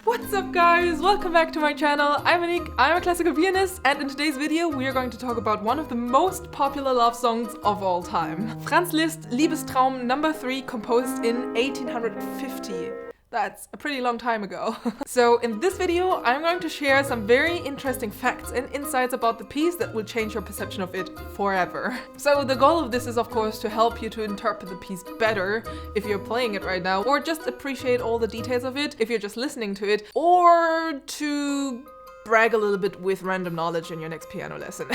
What's up guys, welcome back to my channel. I'm Anik, I'm a classical pianist, and in today's video we are going to talk about one of the most popular love songs of all time. Franz Liszt, Liebestraum No. 3, composed in 1850. That's a pretty long time ago. So in this video, I'm going to share some very interesting facts and insights about the piece that will change your perception of it forever. So the goal of this is of course to help you to interpret the piece better if you're playing it right now, or just appreciate all the details of it if you're just listening to it, or to brag a little bit with random knowledge in your next piano lesson.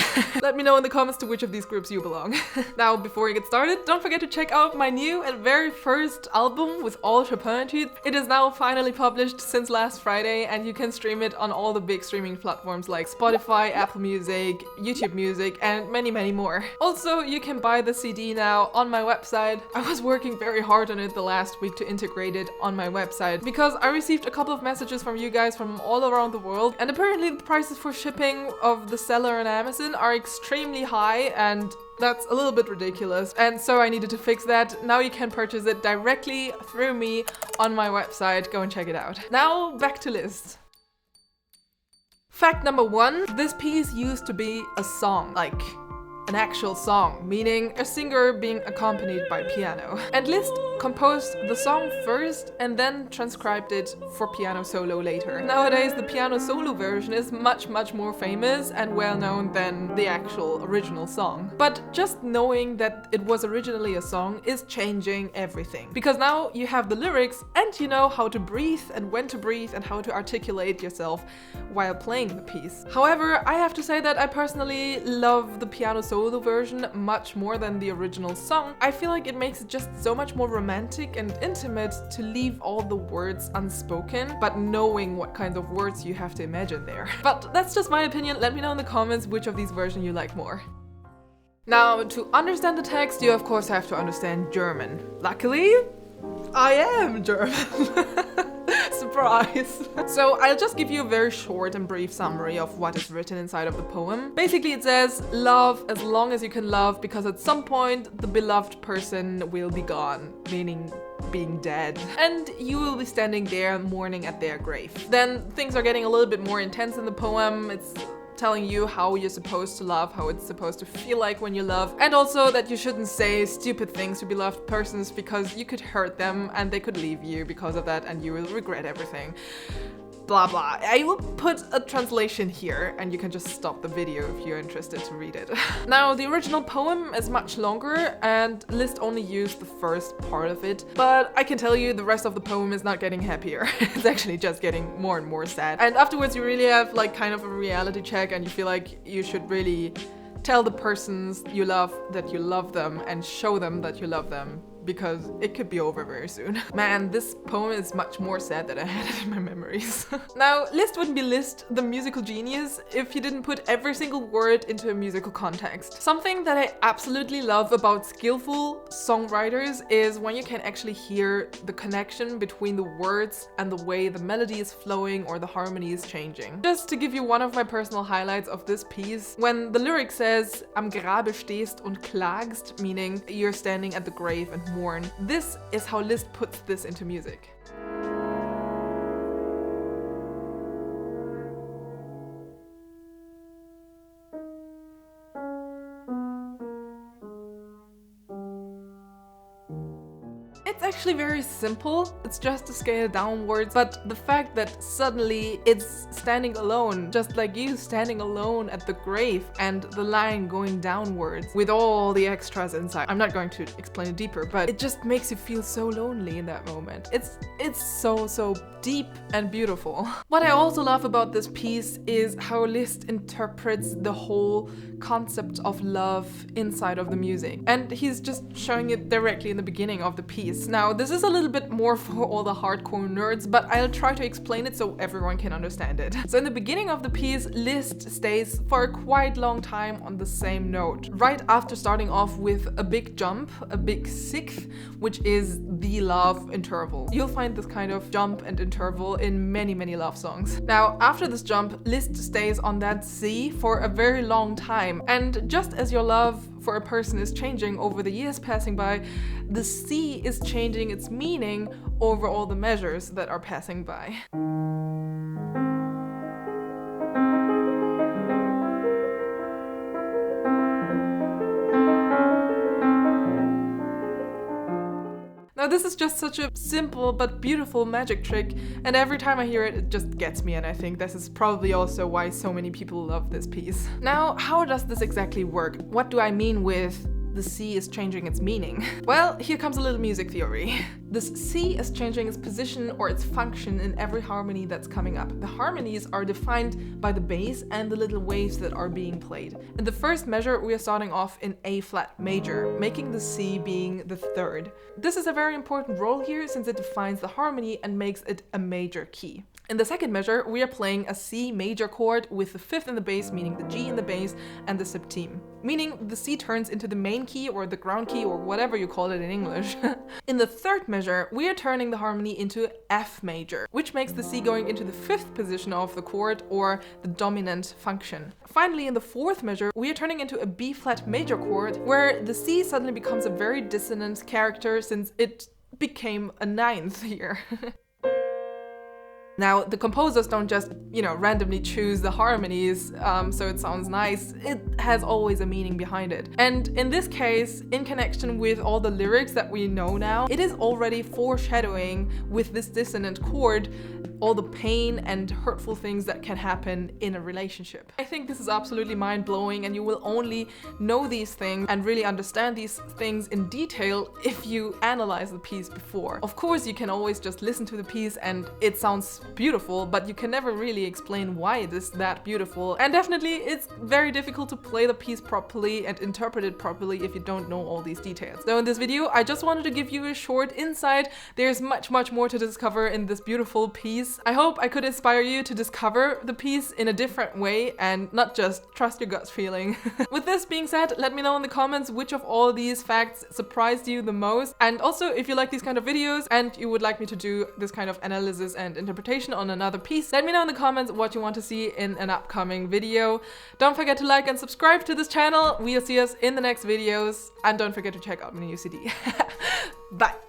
Let me know in the comments to which of these groups you belong. Now, before we get started, don't forget to check out my new and very first album with all Chopin etudes. It is now finally published since last Friday, and you can stream it on all the big streaming platforms like Spotify, Apple Music, YouTube Music, and many, many more. Also, you can buy the CD now on my website. I was working very hard on it the last week to integrate it on my website because I received a couple of messages from you guys from all around the world, and apparently the prices for shipping of the seller on Amazon are extremely high, and that's a little bit ridiculous, and so I needed to fix that. Now you can purchase it directly through me on my website. Go and check it out. Now back to Liszt. Fact number 1, this piece used to be a song, like an actual song, meaning a singer being accompanied by piano. And Liszt composed the song first and then transcribed it for piano solo later. Nowadays, the piano solo version is much more famous and well known than the actual original song. But just knowing that it was originally a song is changing everything. Because now you have the lyrics and you know how to breathe and when to breathe and how to articulate yourself while playing the piece. However, I have to say that I personally love the piano solo version much more than the original song. I feel like it makes it just so much more romantic and intimate to leave all the words unspoken, but knowing what kinds of words you have to imagine there. But that's just my opinion. Let me know in the comments which of these versions you like more. Now, to understand the text, you of course have to understand German. Luckily, I am German. Surprise! So I'll just give you a very short and brief summary of what is written inside of the poem. Basically it says, love as long as you can love, because at some point the beloved person will be gone, meaning being dead, and you will be standing there mourning at their grave. Then things are getting a little bit more intense in the poem. It's telling you how you're supposed to love, how it's supposed to feel like when you love, and also that you shouldn't say stupid things to beloved persons because you could hurt them and they could leave you because of that and you will regret everything. Blah blah. I will put a translation here and you can just stop the video if you're interested to read it. Now, the original poem is much longer and Liszt only used the first part of it, but I can tell you the rest of the poem is not getting happier. It's actually just getting more and more sad. And afterwards you really have like kind of a reality check and you feel like you should really tell the persons you love that you love them and show them that you love them, because it could be over very soon. Man, this poem is much more sad than I had it in my memories. Now, Liszt wouldn't be Liszt, the musical genius, if he didn't put every single word into a musical context. Something that I absolutely love about skillful songwriters is when you can actually hear the connection between the words and the way the melody is flowing or the harmony is changing. Just to give you one of my personal highlights of this piece, when the lyric says, am Grabe stehst und klagst, meaning you're standing at the grave and mourn. This is how Liszt puts this into music. It's actually very simple, it's just a scale downwards, but the fact that suddenly it's standing alone, just like you standing alone at the grave, and the line going downwards with all the extras inside. I'm not going to explain it deeper, but it just makes you feel so lonely in that moment. It's so deep and beautiful. What I also love about this piece is how Liszt interprets the whole concept of love inside of the music. And he's just showing it directly in the beginning of the piece. Now, this is a little bit more for all the hardcore nerds, but I'll try to explain it so everyone can understand it. So in the beginning of the piece, Liszt stays for a quite long time on the same note, right after starting off with a big jump, a big sixth, which is the love interval. You'll find this kind of jump and interval in many love songs. Now, after this jump, Liszt stays on that C for a very long time, and just as your love for a person is changing over the years passing by, the C is changing its meaning over all the measures that are passing by. Now this is just such a simple but beautiful magic trick, and every time I hear it, it just gets me, and I think this is probably also why so many people love this piece. Now, how does this exactly work? What do I mean with the C is changing its meaning? Well, here comes a little music theory. This C is changing its position or its function in every harmony that's coming up. The harmonies are defined by the bass and the little waves that are being played. In the first measure, we are starting off in A flat major, making the C being the third. This is a very important role here since it defines the harmony and makes it a major key. In the second measure, we are playing a C major chord with the fifth in the bass, meaning the G in the bass, and the septime, meaning the C turns into the main key or the ground key or whatever you call it in English. In the third measure, we are turning the harmony into F major, which makes the C going into the fifth position of the chord or the dominant function. Finally, in the fourth measure, we are turning into a B flat major chord where the C suddenly becomes a very dissonant character since it became a ninth here. Now, the composers don't just, randomly choose the harmonies so it sounds nice. It has always a meaning behind it. And in this case, in connection with all the lyrics that we know now, it is already foreshadowing with this dissonant chord all the pain and hurtful things that can happen in a relationship. I think this is absolutely mind-blowing, and you will only know these things and really understand these things in detail if you analyze the piece before. Of course, you can always just listen to the piece and it sounds beautiful, but you can never really explain why it is that beautiful. And definitely it's very difficult to play the piece properly and interpret it properly if you don't know all these details. So in this video, I just wanted to give you a short insight. There's much more to discover in this beautiful piece. I hope I could inspire you to discover the piece in a different way and not just trust your gut feeling. With this being said, let me know in the comments which of all these facts surprised you the most. And also, if you like these kind of videos and you would like me to do this kind of analysis and interpretation on another piece, let me know in the comments what you want to see in an upcoming video. Don't forget to like and subscribe to this channel. We'll see us in the next videos. And don't forget to check out my new CD. Bye!